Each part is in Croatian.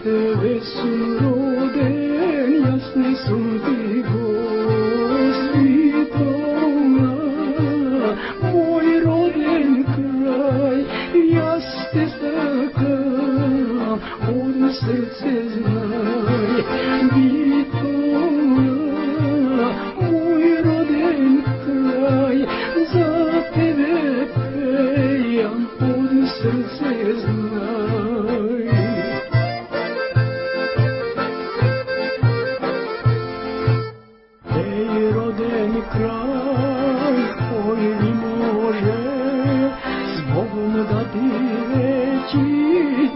tebe su roden, jasni su ti Gospitona, moj roden kraj, jasne staka, od srce znaj, Bitona, moj roden kraj, za tebe pejam, od srce znaj. Ej, rodeni kraj, koji mi može s Bogom da ti reći,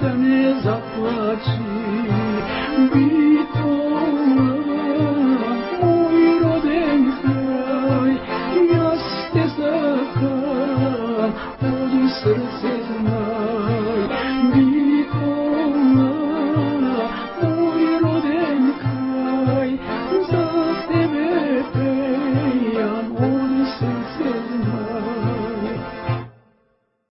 da ne zaplači.